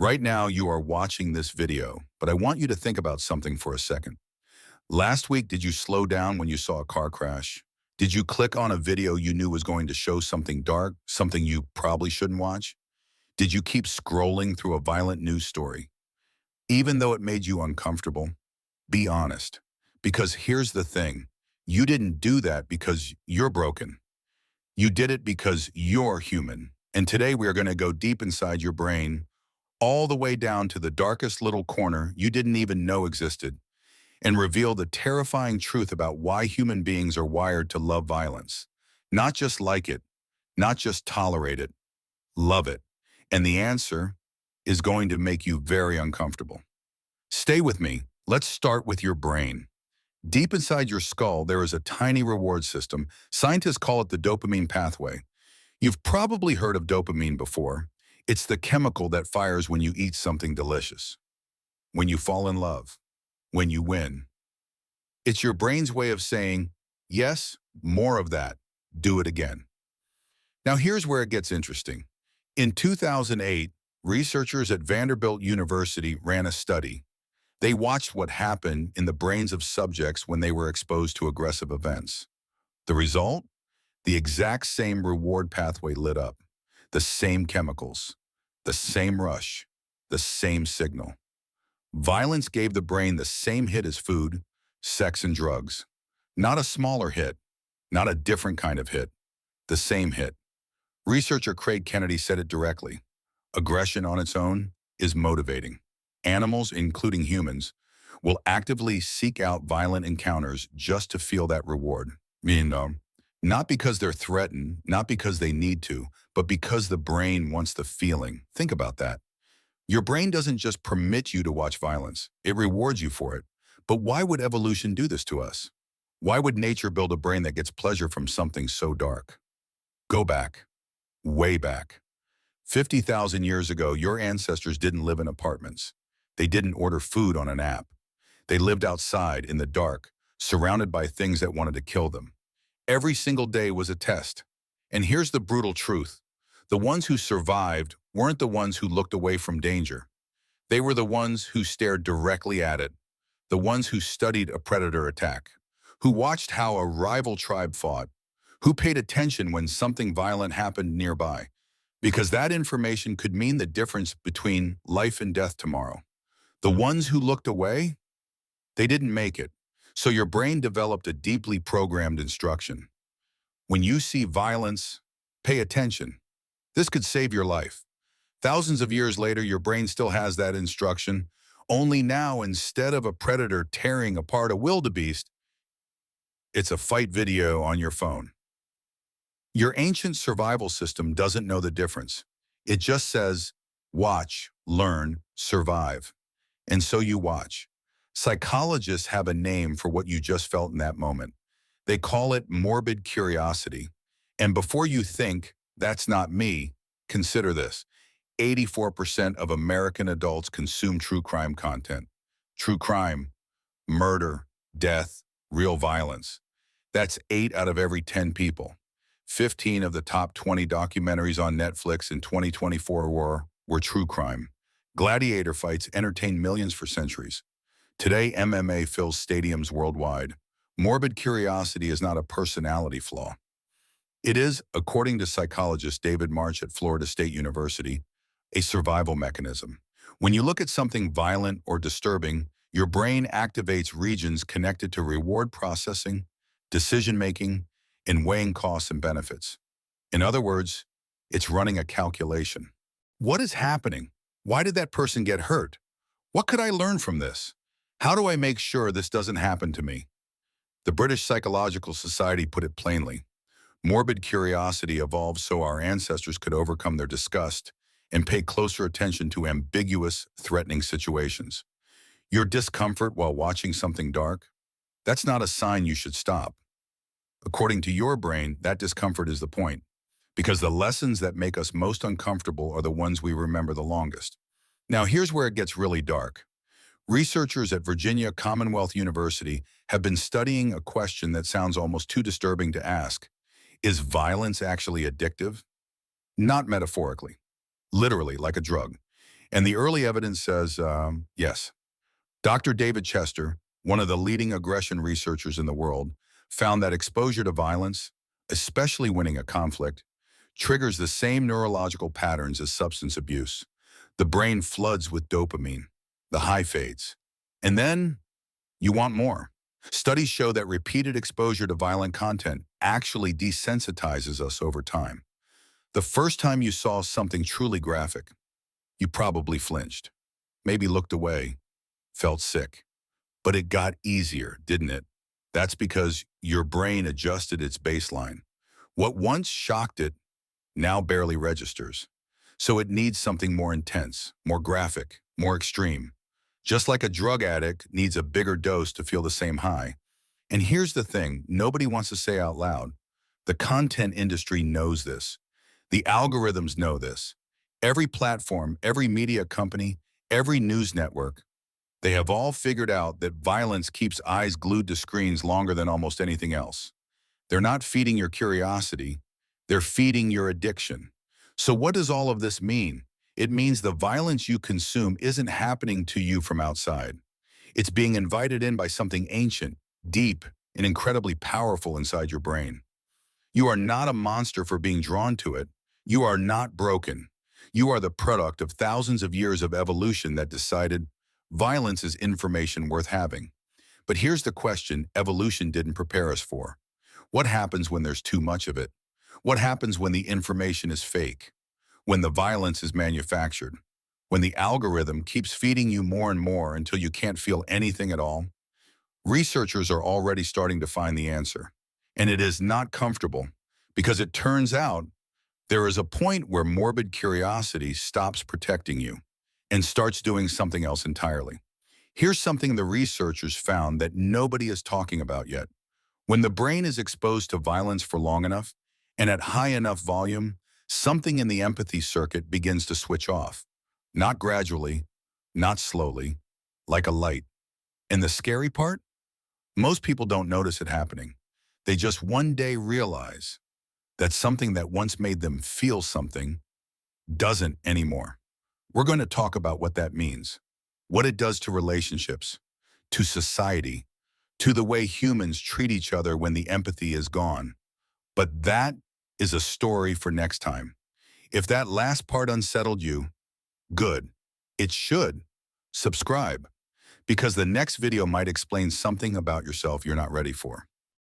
Right now, you are watching this video, but I want you to think about something for a second. Last week, did you slow down when you saw a car crash? Did you click on a video you knew was going to show something dark, something you probably shouldn't watch? Did you keep scrolling through a violent news story? Even though it made you uncomfortable, be honest. Because here's the thing, you didn't do that because you're broken. You did it because you're human. And today we are going to go deep inside your brain, all the way down to the darkest little corner you didn't even know existed, and reveal the terrifying truth about why human beings are wired to love violence. Not just like it, not just tolerate it, love it. And the answer is going to make you very uncomfortable. Stay with me. Let's start with your brain. Deep inside your skull, there is a tiny reward system. Scientists call it the dopamine pathway. You've probably heard of dopamine before. It's the chemical that fires when you eat something delicious, when you fall in love, when you win. It's your brain's way of saying, yes, more of that, do it again. Now here's where it gets interesting. In 2008, researchers at Vanderbilt University ran a study. They watched what happened in the brains of subjects when they were exposed to aggressive events. The result? The exact same reward pathway lit up. The same chemicals, the same rush, the same signal. Violence gave the brain the same hit as food, sex, and drugs. Not a smaller hit, not a different kind of hit, the same hit. Researcher Craig Kennedy said it directly. Aggression on its own is motivating. Animals, including humans, will actively seek out violent encounters just to feel that reward. Not because they're threatened, not because they need to, but because the brain wants the feeling. Think about that. Your brain doesn't just permit you to watch violence, it rewards you for it. But why would evolution do this to us? Why would nature build a brain that gets pleasure from something so dark? Go back, way back. 50,000 years ago, your ancestors didn't live in apartments. They didn't order food on an app. They lived outside in the dark, surrounded by things that wanted to kill them. Every single day was a test. And here's the brutal truth. The ones who survived weren't the ones who looked away from danger. They were the ones who stared directly at it, the ones who studied a predator attack, who watched how a rival tribe fought, who paid attention when something violent happened nearby, because that information could mean the difference between life and death tomorrow. The ones who looked away, they didn't make it. So your brain developed a deeply programmed instruction. When you see violence, pay attention. This could save your life. Thousands of years later, your brain still has that instruction, only now instead of a predator tearing apart a wildebeest, it's a fight video on your phone. Your ancient survival system doesn't know the difference. It just says, watch, learn, survive. And so you watch. Psychologists have a name for what you just felt in that moment. They call it morbid curiosity. And before you think, that's not me, consider this. 84% of American adults consume true crime content. True crime, murder, death, real violence. That's 8 out of every 10 people. 15 of the top 20 documentaries on Netflix in 2024 were true crime. Gladiator fights entertained millions for centuries. Today, MMA fills stadiums worldwide. Morbid curiosity is not a personality flaw. It is, according to psychologist David March at Florida State University, a survival mechanism. When you look at something violent or disturbing, your brain activates regions connected to reward processing, decision-making, and weighing costs and benefits. In other words, it's running a calculation. What is happening? Why did that person get hurt? What could I learn from this? How do I make sure this doesn't happen to me? The British Psychological Society put it plainly. Morbid curiosity evolved so our ancestors could overcome their disgust and pay closer attention to ambiguous, threatening situations. Your discomfort while watching something dark? That's not a sign you should stop. According to your brain, that discomfort is the point, because the lessons that make us most uncomfortable are the ones we remember the longest. Now, here's where it gets really dark. Researchers at Virginia Commonwealth University have been studying a question that sounds almost too disturbing to ask. Is violence actually addictive? Not metaphorically, literally like a drug. And the early evidence says, yes. Dr. David Chester, one of the leading aggression researchers in the world, found that exposure to violence, especially winning a conflict, triggers the same neurological patterns as substance abuse. The brain floods with dopamine, the high fades. And then you want more. Studies show that repeated exposure to violent content actually desensitizes us over time. The first time you saw something truly graphic, you probably flinched, maybe looked away, felt sick. But it got easier, didn't it? That's because your brain adjusted its baseline. What once shocked it now barely registers. So it needs something more intense, more graphic, more extreme. Just like a drug addict needs a bigger dose to feel the same high. And here's the thing nobody wants to say out loud. The content industry knows this. The algorithms know this. Every platform, every media company, every news network, they have all figured out that violence keeps eyes glued to screens longer than almost anything else. They're not feeding your curiosity, they're feeding your addiction. So what does all of this mean? It means the violence you consume isn't happening to you from outside. It's being invited in by something ancient, deep, and incredibly powerful inside your brain. You are not a monster for being drawn to it. You are not broken. You are the product of thousands of years of evolution that decided violence is information worth having. But here's the question evolution didn't prepare us for. What happens when there's too much of it? What happens when the information is fake? When the violence is manufactured? When the algorithm keeps feeding you more and more until you can't feel anything at all? Researchers are already starting to find the answer. And it is not comfortable because it turns out there is a point where morbid curiosity stops protecting you and starts doing something else entirely. Here's something the researchers found that nobody is talking about yet. When the brain is exposed to violence for long enough and at high enough volume, something in the empathy circuit begins to switch off. Not gradually, not slowly, like a light. And the scary part? Most people don't notice it happening. They just one day realize that something that once made them feel something doesn't anymore. We're going to talk about what that means, what it does to relationships, to society, to the way humans treat each other when the empathy is gone. But that is a story for next time. If that last part unsettled you, good. It should. Subscribe, because the next video might explain something about yourself you're not ready for.